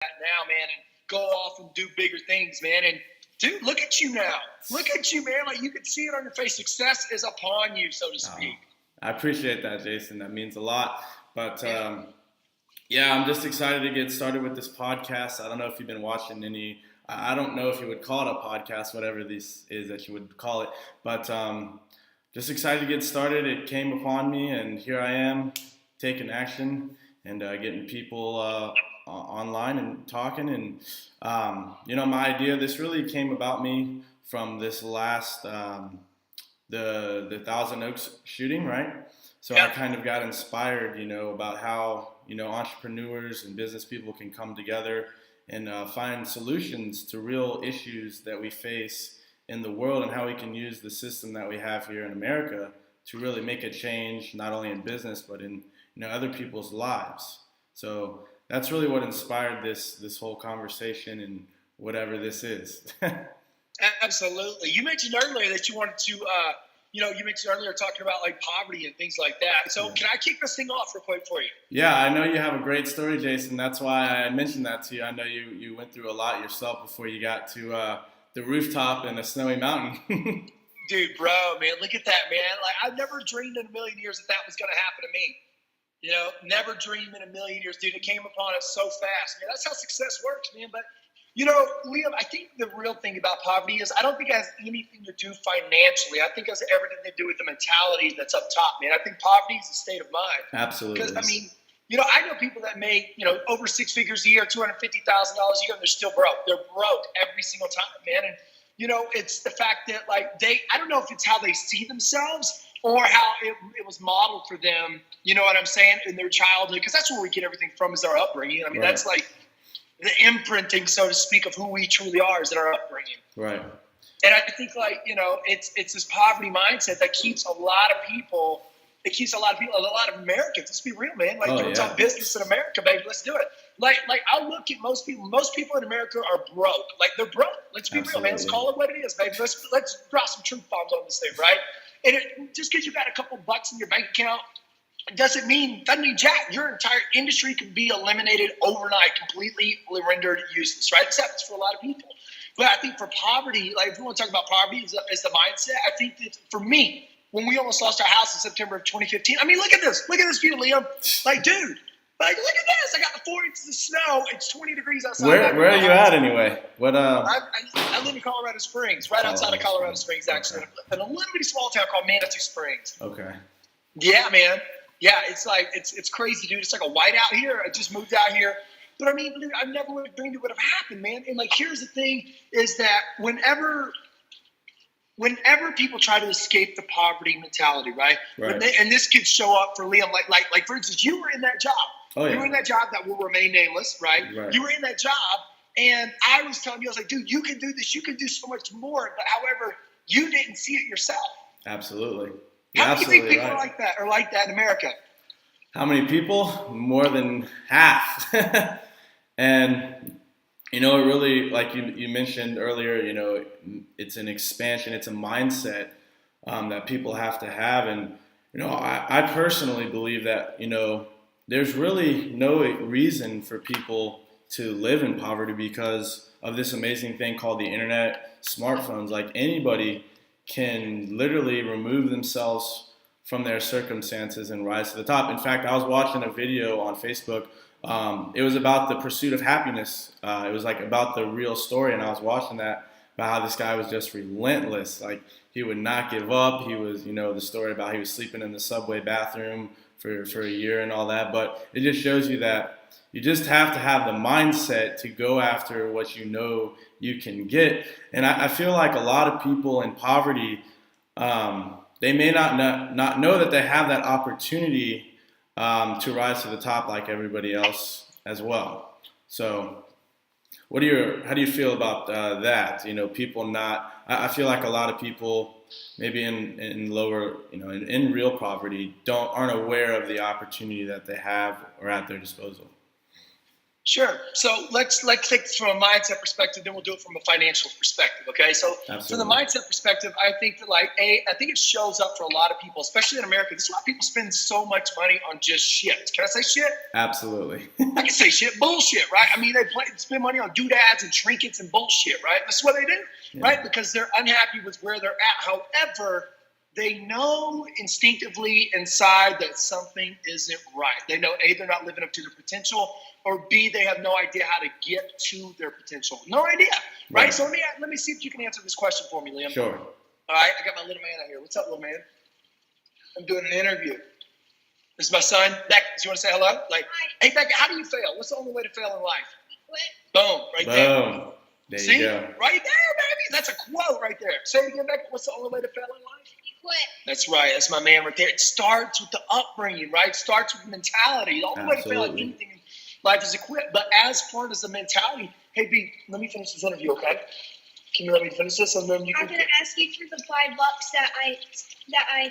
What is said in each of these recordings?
now, man, and go off and do bigger things, man. And dude, look at you now. Look at you, man. Like you can see it on your face. Success is upon you, so to speak. I appreciate that, Jason. That means a lot. But yeah, I'm just excited to get started with this podcast. I don't know if you've been watching any. I don't know if you would call it a podcast, whatever this is that you would call it. But just excited to get started. It came upon me, and here I am taking action and getting people online and talking. And my idea. This really came about me from this last the Thousand Oaks shooting, right? So I kind of got inspired, about how, entrepreneurs and business people can come together and find solutions to real issues that we face in the world, and how we can use the system that we have here in America to really make a change, not only in business, but in, other people's lives. So that's really what inspired this whole conversation and whatever this is. Absolutely. You mentioned earlier that you wanted to, you mentioned earlier talking about like poverty and things like that. So can I kick this thing off real quick for you? Yeah, I know you have a great story, Jason. That's why I mentioned that to you. I know you went through a lot yourself before you got to the rooftop in a snowy mountain. Dude, bro, man, look at that, man. Like I never dreamed in a million years that was going to happen to me. Never dreamed in a million years, dude. It came upon us so fast, man. That's how success works, man. But Liam, I think the real thing about poverty is I don't think it has anything to do financially. I think it has everything to do with the mentality that's up top, man. I think poverty is a state of mind. Absolutely. Because, I know people that make, over six figures a year, $250,000 a year, and they're still broke. They're broke every single time, man. And, it's the fact that, like, I don't know if it's how they see themselves or how it was modeled for them, you know what I'm saying, in their childhood. Because that's where we get everything from is our upbringing. Right. That's like the imprinting, so to speak, of who we truly are is in our upbringing. Right. And I think, like, it's this poverty mindset that keeps a lot of people, a lot of Americans. Let's be real, man. Like, it's on business in America, baby. Let's do it. Like I'll look at most people. Most people in America are broke. Like, they're broke. Let's be real, man. Let's call it what it is, baby. Let's drop some truth bombs on this thing, right? And just because you got a couple bucks in your bank account, doesn't mean jack. Your entire industry can be eliminated overnight, completely rendered useless, right? Except for a lot of people. But I think for poverty, like if you want to talk about poverty is the mindset, I think that for me, when we almost lost our house in September of 2015, look at this view, Liam. Like, dude, like look at this. I got 4 inches of snow. It's 20 degrees outside. Where are you at anyway? What? I live in Colorado Springs, right outside of Colorado Springs, actually, in a little bitty small town called Manitou Springs. Okay. Yeah, man. Yeah, it's like it's crazy, dude. It's like a whiteout here. I just moved out here, but I never would have dreamed it would have happened, man. And like, here's the thing: is that whenever people try to escape the poverty mentality, right? And this could show up for Liam, like for instance, you were in that job. Oh, yeah. You were in that job that will remain nameless, right? You were in that job, and I was telling you, I was like, dude, you can do this. You can do so much more. But however, you didn't see it yourself. Absolutely. How do you think people are like that in America? How many people? More than half. And, it really, like you mentioned earlier, it's an expansion, it's a mindset that people have to have. And, I personally believe that, there's really no reason for people to live in poverty because of this amazing thing called the internet, smartphones. Like, anybody can literally remove themselves from their circumstances and rise to the top. In fact, I was watching a video on Facebook. It was about the pursuit of happiness. It was like about the real story, and I was watching that about how this guy was just relentless. Like, he would not give up. He was, the story about he was sleeping in the subway bathroom for a year and all that. But it just shows you that you just have to have the mindset to go after what you can get. And I feel like a lot of people in poverty, they may not know that they have that opportunity to rise to the top like everybody else as well. So how do you feel about that? People I feel like a lot of people maybe in lower, in real poverty aren't aware of the opportunity that they have or at their disposal. Sure. So let's take this from a mindset perspective, then we'll do it from a financial perspective. Okay. So from the mindset perspective, I think that I think it shows up for a lot of people, especially in America. There's a lot of people spend so much money on just shit. Can I say shit? Absolutely. I can say shit, bullshit, right? I mean, they spend money on doodads and trinkets and bullshit, right? That's what they do, right? Because they're unhappy with where they're at. However, they know instinctively inside that something isn't right. They know A, they're not living up to their potential, or B, they have no idea how to get to their potential. No idea, right? So let me see if you can answer this question for me, Liam. Sure. All right, I got my little man out here. What's up, little man? I'm doing an interview. This is my son. Beck, do you want to say hello? Like, hey, Beck, how do you fail? What's the only way to fail in life? Quit. Boom, right there. Boom. There See? you go. Right there, baby. That's a quote right there. Say it again, Beck. What's the only way to fail in life? Quit. That's right. That's my man right there. It starts with the upbringing, right? It starts with the mentality. The only way to fail at anything in life is to quit. But as far as the mentality, hey, B, let me finish this interview, okay? Can you let me finish this? And then you I'm gonna ask you for the $5 that I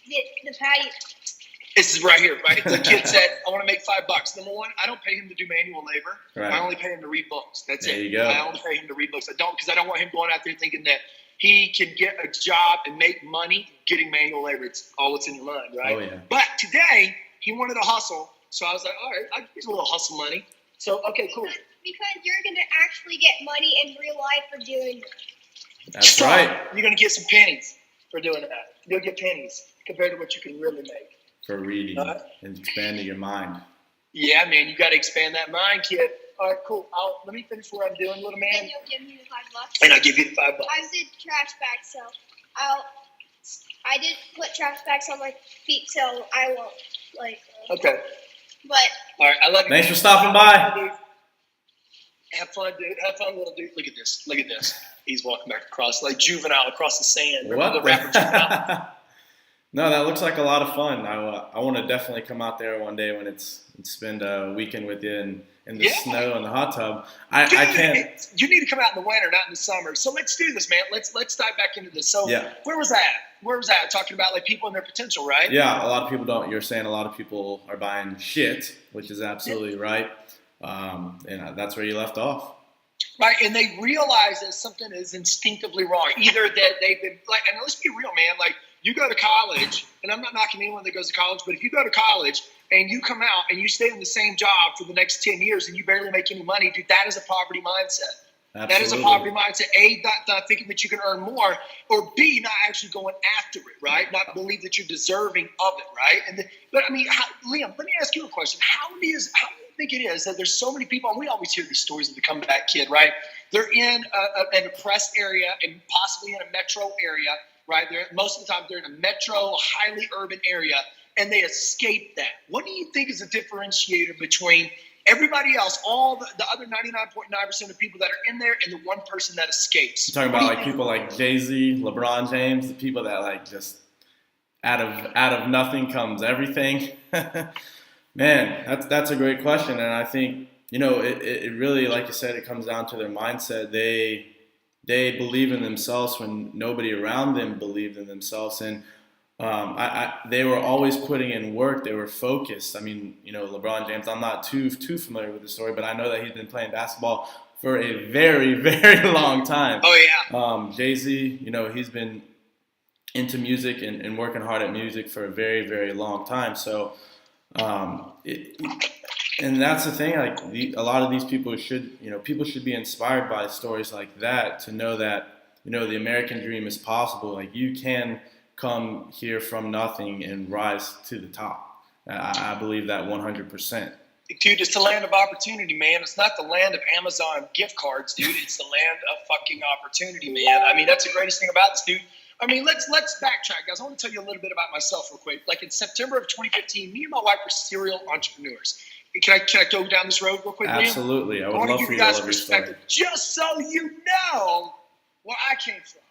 did the patty. This is right here, right? The kid said, I want to make $5. Number one, I don't pay him to do manual labor. Right. I only pay him to read books. That's it. There you go. I only pay him to read books. I don't, because I don't want him going out there thinking that he can get a job and make money getting manual labor. It's all what's in your mind, right? Oh, yeah. But today, he wanted a hustle. So I was like, all right, I'll give you a little hustle money. So, okay, cool. Because you're gonna actually get money in real life for doing that. That's right. You're going to get some pennies for doing that. You'll get pennies compared to what you can really make. For reading and expanding your mind. Yeah, man, you got to expand that mind, kid. All right, cool. Let me finish what I'm doing, little man. And you'll give me the $5. And I'll give you the $5. I did trash bags, so I did put trash bags on my feet, so I won't Okay. But all right, I love you. Thanks for stopping by. Have fun, dude. Have fun, little dude. Look at this. Look at this. He's walking back across like Juvenile across the sand. What? The rapper Juvenile? No, that looks like a lot of fun. I want to definitely come out there one day when it's spend a weekend with you in the snow and the hot tub. I can't. You need to come out in the winter, not in the summer. So let's do this, man. Let's dive back into this. So where was that? Where was that? Talking about like people and their potential, right? Yeah, a lot of people don't. You're saying a lot of people are buying shit, which is absolutely right. And that's where you left off. Right, and they realize that something is instinctively wrong. Either that they've been like, and let's be real, man. Like you go to college, and I'm not knocking anyone that goes to college, but if you go to college and you come out and you stay in the same job for the next 10 years and you barely make any money, dude, that is a poverty mindset. Absolutely. That is a poverty mindset. A, not thinking that you can earn more, or B, not actually going after it, right? Not believe that you're deserving of it, right? But I mean, Liam, let me ask you a question. How do you think it is that there's so many people, and we always hear these stories of the comeback kid, right? They're in an oppressed area and possibly in a metro area, right? Most of the time they're in a metro, highly urban area, and they escape that. What do you think is a differentiator between everybody else, all the other 99.9% of people that are in there, and the one person that escapes? You're talking about like people like Jay-Z, LeBron James, the people that like just out of nothing comes everything. Man, that's a great question, and I think it really, like you said, it comes down to their mindset. They believe in themselves when nobody around them believed in themselves, and they were always putting in work. They were focused. I mean, LeBron James, I'm not too familiar with the story, but I know that he's been playing basketball for a very, very long time. Oh, yeah. Jay-Z, he's been into music and working hard at music for a very, very long time. So, and that's the thing, like a lot of these people should be inspired by stories like that to know that, the American dream is possible. Like you can come here from nothing and rise to the top. I believe that 100%. Dude, it's the land of opportunity, man. It's not the land of Amazon gift cards, dude. It's the land of fucking opportunity, man. I mean, that's the greatest thing about this, dude. I mean, let's backtrack, guys. I want to tell you a little bit about myself real quick. Like in September of 2015, me and my wife were serial entrepreneurs. Can I go down this road real quick, Absolutely. Liam? I would love for you to love your story. Just so you know where I came from.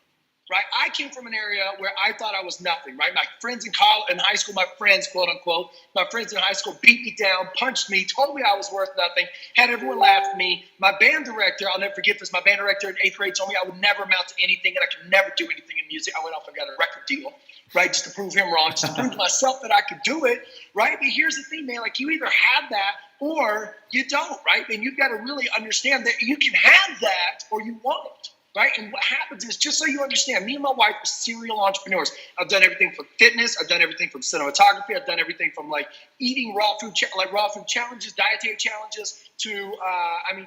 Right, I came from an area where I thought I was nothing. Right, my friends in high school, my friends, quote unquote, my friends in high school beat me down, punched me, told me I was worth nothing, had everyone laugh at me. My band director, I'll never forget this. My band director in 8th grade told me I would never amount to anything and I could never do anything in music. I went off and got a record deal. right? Just to prove him wrong, just to prove to myself that I could do it, right? But here's the thing, man, like you either have that or you don't, right? And you've got to really understand that you can have that or you won't. Right? And what happens is, just so you understand, me and my wife are serial entrepreneurs. I've done everything from fitness. I've done everything from cinematography. I've done everything from like eating raw food challenges, dietary challenges to,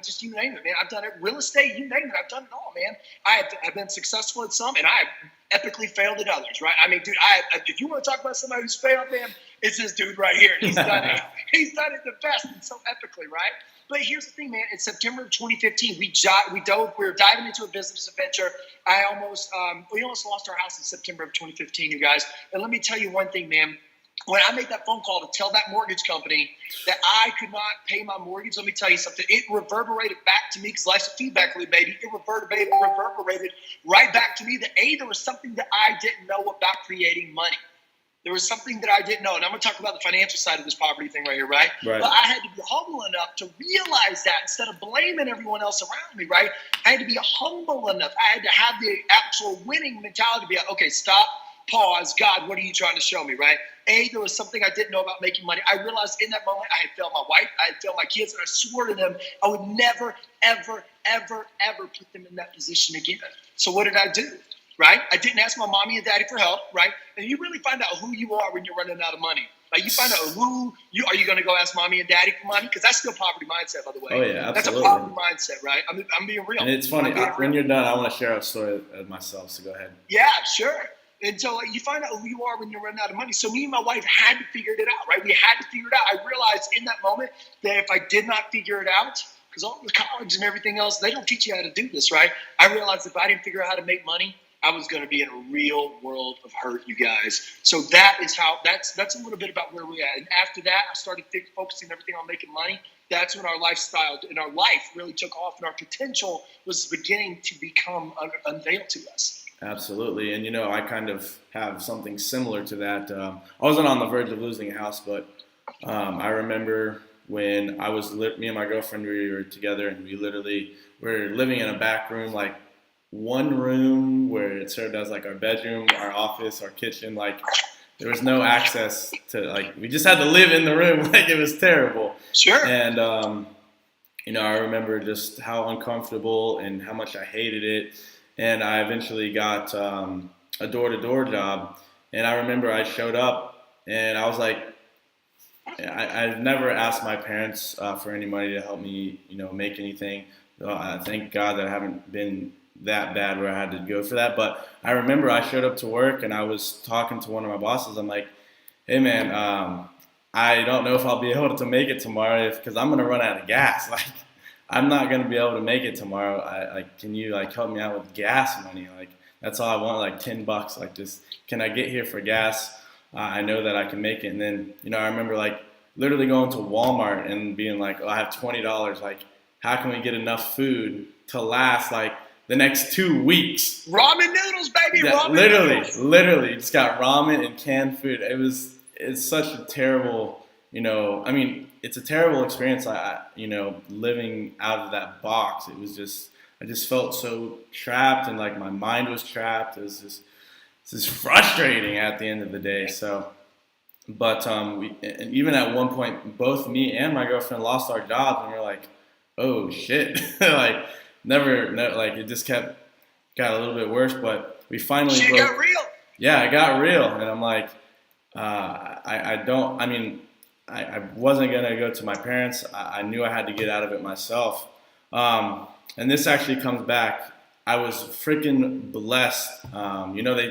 just you name it, man. I've done it. Real estate, you name it. I've done it all, man. I've been successful at some and I have epically failed at others, right? I mean, dude, if you want to talk about somebody who's failed, man, it's this dude right here. He's done it. He's done it the best and so epically, right? But here's the thing, man. In September of 2015, we were diving into a business adventure. We almost lost our house in September of 2015, you guys. And let me tell you one thing, man. When I made that phone call to tell that mortgage company that I could not pay my mortgage, let me tell you something. It reverberated back to me, because life's a feedback loop, baby. It reverberated right back to me that there was something that I didn't know about creating money. There was something that I didn't know. And I'm going to talk about the financial side of this poverty thing right here, right? But I had to be humble enough to realize that instead of blaming everyone else around me, right? I had to be humble enough. I had to have the actual winning mentality to be like, okay, stop, pause. God, what are you trying to show me, right? There was something I didn't know about making money. I realized in that moment I had failed my wife. I had failed my kids. And I swore to them I would never, ever, ever, ever put them in that position again. So what did I do? Right? I didn't ask my mommy and daddy for help, right? And you really find out who you are when you're running out of money. Like you find out are you going to go ask mommy and daddy for money? Because that's still poverty mindset, by the way. Oh yeah, absolutely. That's a poverty mindset, right? I'm being real. And it's funny, when you're done, I want to share a story of myself, so go ahead. Yeah, sure. And so you find out who you are when you're running out of money. So me and my wife had to figure it out, right? We had to figure it out. I realized in that moment that if I did not figure it out, because all the college and everything else, they don't teach you how to do this, right? I realized if I didn't figure out how to make money, I was going to be in a real world of hurt, you guys. So that's a little bit about where we're at. And after that, I started focusing everything on making money. That's when our lifestyle and our life really took off, and our potential was beginning to become unveiled to us. Absolutely. And, I kind of have something similar to that. I wasn't on the verge of losing a house, but I remember when me and my girlfriend, we were together, and we were living in a back room, like one room where it served as like our bedroom, our office, our kitchen. Like there was no access to, like, we just had to live in the room. Like it was terrible. Sure. And, I remember just how uncomfortable and how much I hated it. And I eventually got a door-to-door job. And I remember I showed up and I was like, I've never asked my parents for any money to help me, make anything. I thank God that I haven't been that bad where I had to go for that. But I remember I showed up to work and I was talking to one of my bosses. I'm like, hey man, I don't know if I'll be able to make it tomorrow because I'm going to run out of gas. Like, I'm not going to be able to make it tomorrow. Can you help me out with gas money? Like, that's all I want, like $10. Like, just, can I get here for gas? I know that I can make it. And then, I remember literally going to Walmart and being like, oh, I have $20. Like, how can we get enough food to last the next 2 weeks? Ramen noodles, baby. Yeah, Ramen literally just got ramen and canned food. It's such a terrible, it's a terrible experience. Living out of that box, it was just, I just felt so trapped and my mind was trapped. It was just frustrating at the end of the day. So, but and even at one point, both me and my girlfriend lost our jobs, and we were like, oh shit, it just got a little bit worse, but we finally got real. Yeah, it got real. And I'm like, I wasn't going to go to my parents. I knew I had to get out of it myself. And this actually comes back. I was freaking blessed.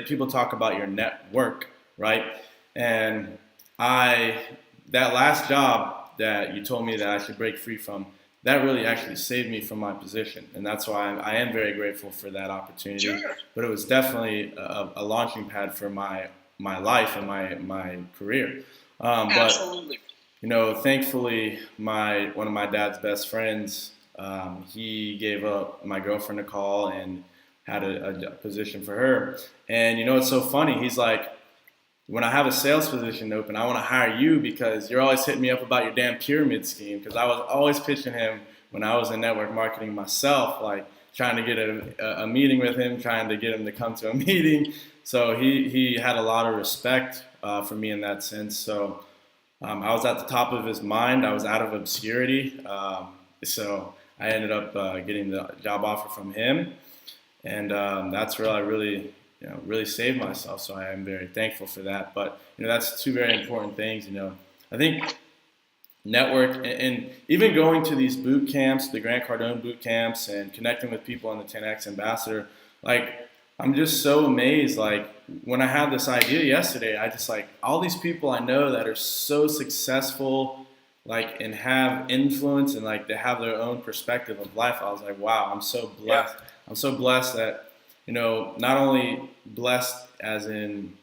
People talk about your network, right? And that last job that you told me that I should break free from, that really actually saved me from my position. And that's why I am very grateful for that opportunity. Sure. But it was definitely a launching pad for my life and my career. Absolutely. But, thankfully, one of my dad's best friends, he gave up my girlfriend a call and had a position for her. And, it's so funny. He's like, when I have a sales position open, I want to hire you because you're always hitting me up about your damn pyramid scheme. Because I was always pitching him when I was in network marketing myself, trying to get a meeting with him, trying to get him to come to a meeting. So he had a lot of respect for me in that sense. So I was at the top of his mind. I was out of obscurity. So I ended up getting the job offer from him. And that's where I really saved myself. So I am very thankful for that. But, that's two very important things. I think network and even going to these boot camps, the Grant Cardone boot camps, and connecting with people on the 10X Ambassador, like, I'm just so amazed. Like, when I had this idea yesterday, I just all these people I know that are so successful, like, and have influence, and like they have their own perspective of life. I was like, wow, I'm so blessed. Yeah. I'm so blessed that, not only blessed as in,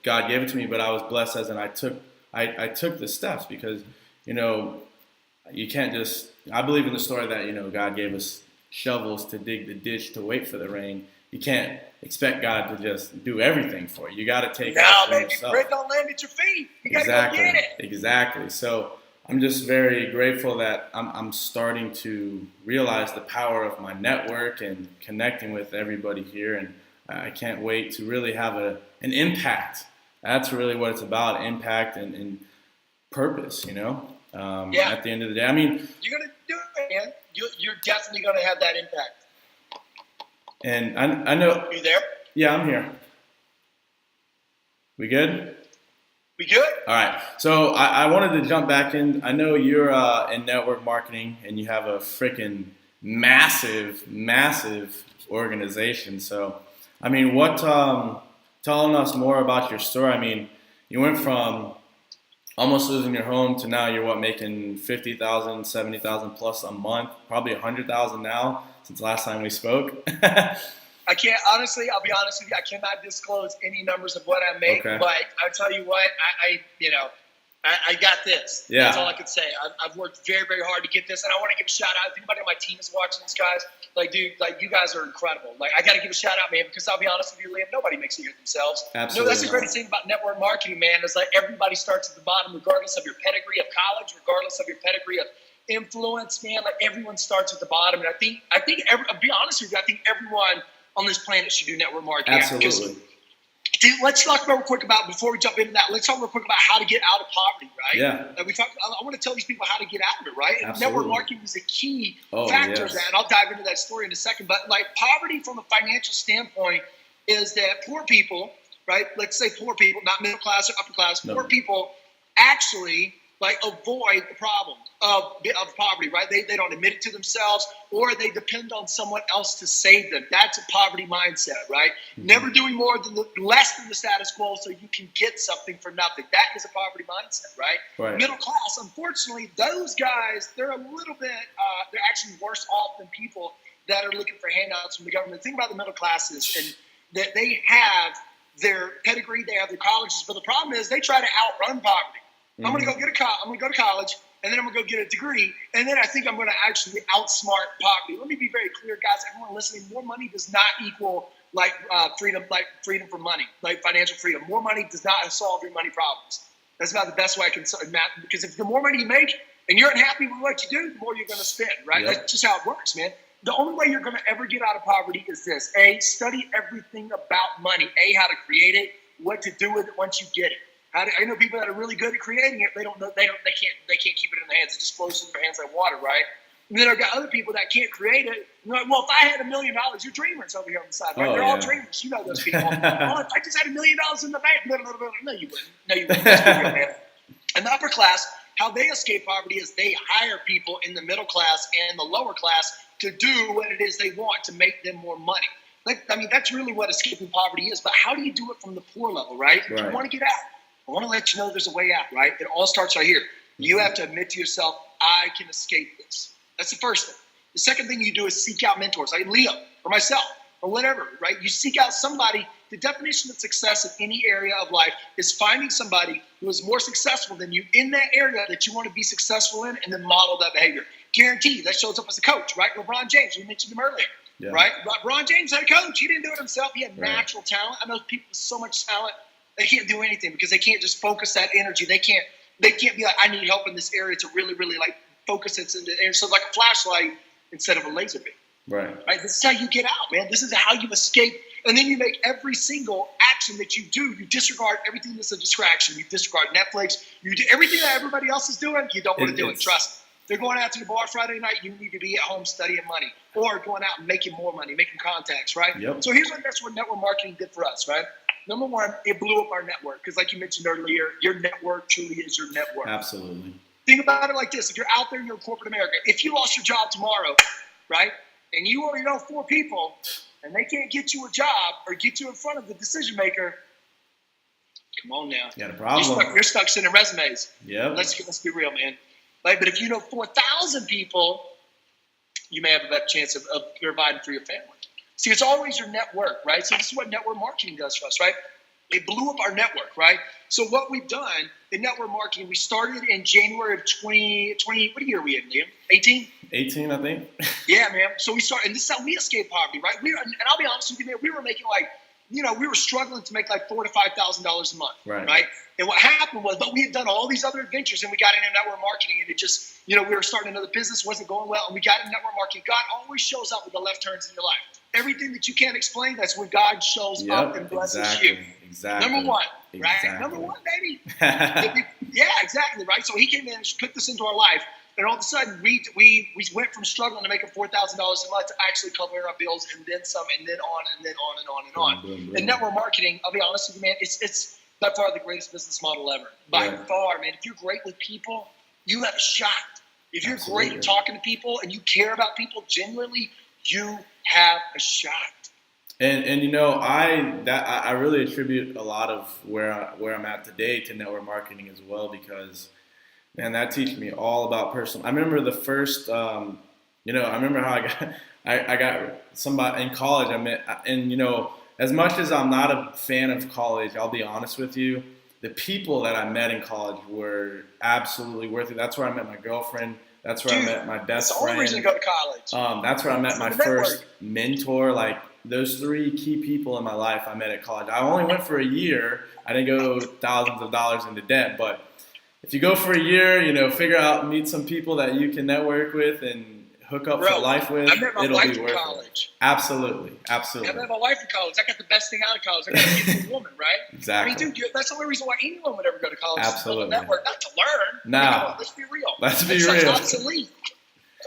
God gave it to me, but I was blessed as in I took the steps, because, you can't just, I believe in the story that, God gave us shovels to dig the ditch to wait for the rain. You can't expect God to just do everything for you. You got to take action yourself. Bread don't land at your feet. You got to go get it. Exactly. So I'm just very grateful that I'm starting to realize the power of my network and connecting with everybody here. And I can't wait to really have an impact. That's really what it's about, impact and purpose, At the end of the day. I mean, you're going to do it, man. You're definitely going to have that impact. And I know. Are you there? Yeah, I'm here. We good? We good? All right. So I wanted to jump back in. I know you're in network marketing, and you have a freaking massive organization. So, I mean, what telling us more about your story? I mean, you went from almost losing your home to now you're making $50,000, $70,000 plus a month, probably $100,000 now since last time we spoke. I can't, honestly, I'll be honest with you, I cannot disclose any numbers of what I make, but I tell you what, I got this. Yeah. That's all I can say. I've worked very, very hard to get this, and I want to give a shout out. If anybody on my team is watching this, guys, dude, you guys are incredible. I got to give a shout out, man, because I'll be honest with you, Liam, nobody makes it here themselves. Absolutely. That's the greatest thing about network marketing, man, is everybody starts at the bottom, regardless of your pedigree of college, regardless of your pedigree of influence, man. Everyone starts at the bottom, and I think I'll be honest with you, I think everyone on this planet should do network marketing. Absolutely. Dude, let's talk real quick about, before we jump into that, let's talk real quick about how to get out of poverty, right? Yeah. I want to tell these people how to get out of it, right? And Absolutely. network marketing is a key factor of that, and I'll dive into that story in a second. But poverty from a financial standpoint is that poor people, right? Let's say poor people, not middle class or upper class, poor people actually avoid the problem of poverty, right? They don't admit it to themselves, or they depend on someone else to save them. That's a poverty mindset, right? Mm-hmm. Never doing less than the status quo so you can get something for nothing. That is a poverty mindset, right? Middle class, unfortunately, those guys, they're a little bit, they're actually worse off than people that are looking for handouts from the government. The thing about the middle class is that they have their pedigree, they have their colleges, but the problem is they try to outrun poverty. Mm-hmm. I'm going to go to college, and then I'm going to go get a degree, and then I think I'm going to actually outsmart poverty. Let me be very clear, guys. Everyone listening, more money does not equal freedom, freedom from money, financial freedom. More money does not solve your money problems. That's about the best way I can math, because if the more money you make and you're unhappy with what you do, the more you're going to spend, right? Yep. That's just how it works, man. The only way you're going to ever get out of poverty is this: A, study everything about money. A, how to create it, what to do with it once you get it. I know people that are really good at creating it. They can't keep it in their hands. It just flows through their hands like water, right? And then I've got other people that can't create it. Well, if I had $1 million, you're dreamers over here on the side, right? They're all dreamers. You know those people. If I just had $1 million in the bank, no, you wouldn't. No, you wouldn't. Man. And the upper class, how they escape poverty is they hire people in the middle class and the lower class to do what it is they want to make them more money. That's really what escaping poverty is. But how do you do it from the poor level, right? If you want to get out, I want to let you know there's a way out, right? It all starts right here. You have to admit to yourself, I can escape this. That's the first thing. The second thing you do is seek out mentors, like Leo or myself or whatever, right? You seek out somebody. The definition of success in any area of life is finding somebody who is more successful than you in that area that you want to be successful in, and then model that behavior. Guaranteed, that shows up as a coach, right? Lebron James, we mentioned him earlier, right? LeBron James had a coach. He didn't do it himself. He had natural talent. I know people with so much talent, they can't do anything because they can't just focus that energy. They can't be like, I need help in this area to really, really focus it into, and so like a flashlight instead of a laser beam. Right. Right? This is how you get out, man. This is how you escape. And then you make every single action that you do, you disregard everything that's a distraction. You disregard Netflix. You do everything that everybody else is doing, you don't want to do it. Trust me. They're going out to the bar Friday night, you need to be at home studying money. Or going out and making more money, making contacts, right? Yep. So that's what network marketing did for us, right? Number one, it blew up our network. Because like you mentioned earlier, your network truly is your network. Absolutely. Think about it like this. If you're out there in your corporate America, if you lost your job tomorrow, right? And you only know 4 people, and they can't get you a job or get you in front of the decision maker, come on now. You got a problem. You're stuck sending resumes. Yep. Let's be real, man. Like, but if you know 4,000 people, you may have a better chance of providing for your family. See, it's always your network, right? So this is what network marketing does for us, right? It blew up our network, right? So what we've done in network marketing, we started in January of 2020. What year are we in, Liam? 18? 18, I think. Yeah, man. So we started, and this is how we escaped poverty, right? And I'll be honest with you, man, we were making we were struggling to make like $4,000 to $5,000 a month, right? And what happened was, but we had done all these other adventures, and we got into network marketing, and it just, we were starting another business, wasn't going well, and we got into network marketing. God always shows up with the left turns in your life. Everything that you can't explain, that's when God shows up and blesses you. Exactly. Number one, right? Number one, baby. Yeah, exactly, right? So he came in and put this into our life. And all of a sudden, we went from struggling to making $4,000 a month to actually covering our bills, and then some, and then on, and then on, and on, and on. Boom, boom, boom. And network marketing, I'll be honest with you, man, it's by far the greatest business model ever. By far, man. If you're great with people, you have a shot. If you're great at talking to people and you care about people genuinely, you have a shot. And I really attribute a lot of where I'm at today to network marketing as well, because man, that teaches me all about personal. I remember the first, I remember how I got somebody in college. I met, and as much as I'm not a fan of college, I'll be honest with you, the people that I met in college were absolutely worth it. That's where I met my girlfriend. That's where I met my best friend. That's the only reason to go to college. That's where I met my first mentor. Like those 3 key people in my life I met at college. I only went for a year. I didn't go thousands of dollars into debt, but if you go for a year, meet some people that you can network with and hook up for life with, it'll be worth it. Absolutely. I met my wife in college. I got the best thing out of college. I got to get a woman, right? Exactly. I mean, dude, that's the only reason why anyone would ever go to college. Absolutely. To network, not to learn. No. Come on, let's be real. Let's be real. It's obsolete.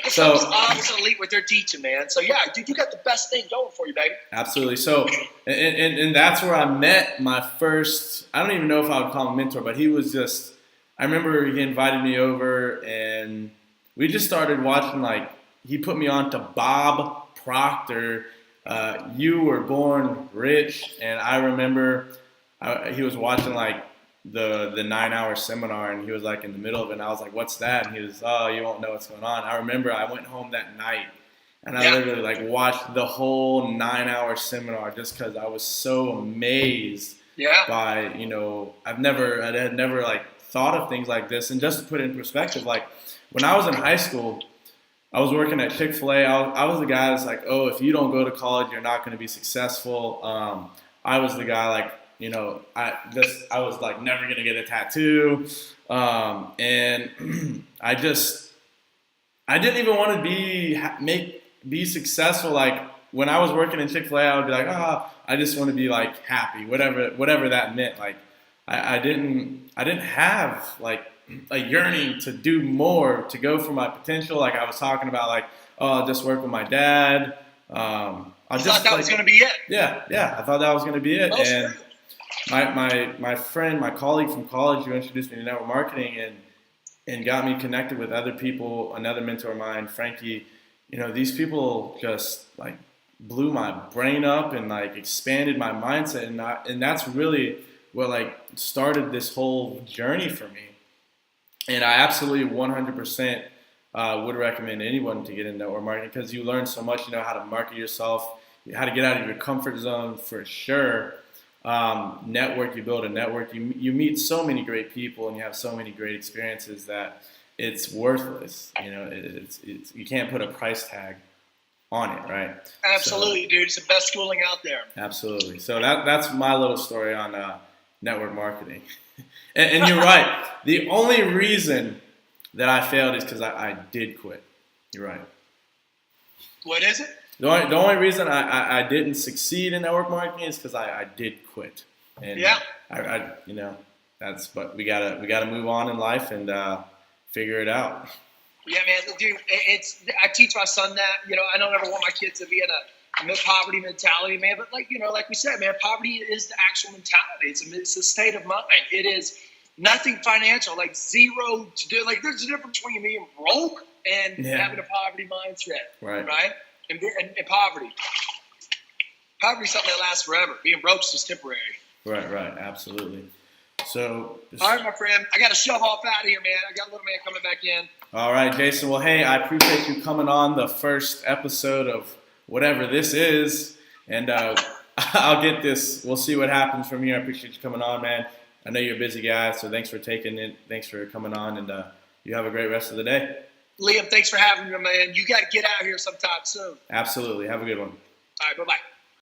It's obsolete what they're teaching, man. So, yeah, dude, you got the best thing going for you, baby. Absolutely. So, and that's where I met my first, I don't even know if I would call him a mentor, but he was just, I remember he invited me over, and we just started watching, he put me on to Bob Proctor, You Were Born Rich, and I remember he was watching, the 9-hour seminar, and he was, in the middle of it, and I was like, what's that? And he was, oh, you won't know what's going on. I remember I went home that night, and I literally, watched the whole 9-hour seminar just because I was so amazed by, I had never, thought of things like this. And just to put it in perspective, when I was in high school, I was working at Chick-fil-A. I was the guy that's like, oh, if you don't go to college, you're not going to be successful. I was the guy I was never going to get a tattoo. And I didn't even want to be successful. When I was working in Chick-fil-A, I would be like, I just want to be happy, whatever that meant. I didn't have a yearning to do more, to go for my potential. I was talking about I'll just work with my dad. I thought that was going to be it. Yeah. I thought that was going to be it. Most and my friend, my colleague from college who introduced me to network marketing and got me connected with other people, another mentor of mine, Frankie, these people just blew my brain up and expanded my mindset. And that's really what started this whole journey for me. And I absolutely 100% would recommend anyone to get into network marketing, because you learn so much. How to market yourself, how to get out of your comfort zone for sure. You build a network, you meet so many great people, and you have so many great experiences that it's worthless. It's you can't put a price tag on it, right? Absolutely, dude. It's the best schooling out there. Absolutely. So that's my little story on network marketing. And you're right. The only reason that I failed is because I did quit. You're right. What is it? The only reason I didn't succeed in network marketing is because I did quit. And yeah. But we gotta move on in life and figure it out. Yeah, man, dude, I teach my son that. I don't ever want my kids to be in a poverty mentality, man. But like we said, man, poverty is the actual mentality. It's a state of mind. It is nothing financial, like zero to do. Like there's a difference between being broke and having a poverty mindset, right? And poverty. Poverty is something that lasts forever. Being broke is just temporary. Right, absolutely. So, all right, my friend, I got to shove off out of here, man. I got a little man coming back in. All right, Jason. Well, hey, I appreciate you coming on the first episode of whatever this is, and I'll get this. We'll see what happens from here. I appreciate you coming on, man. I know you're a busy guy, so thanks for taking it. Thanks for coming on, and you have a great rest of the day. Liam, thanks for having me, man. You got to get out here sometime soon. Absolutely. Have a good one. All right, bye-bye.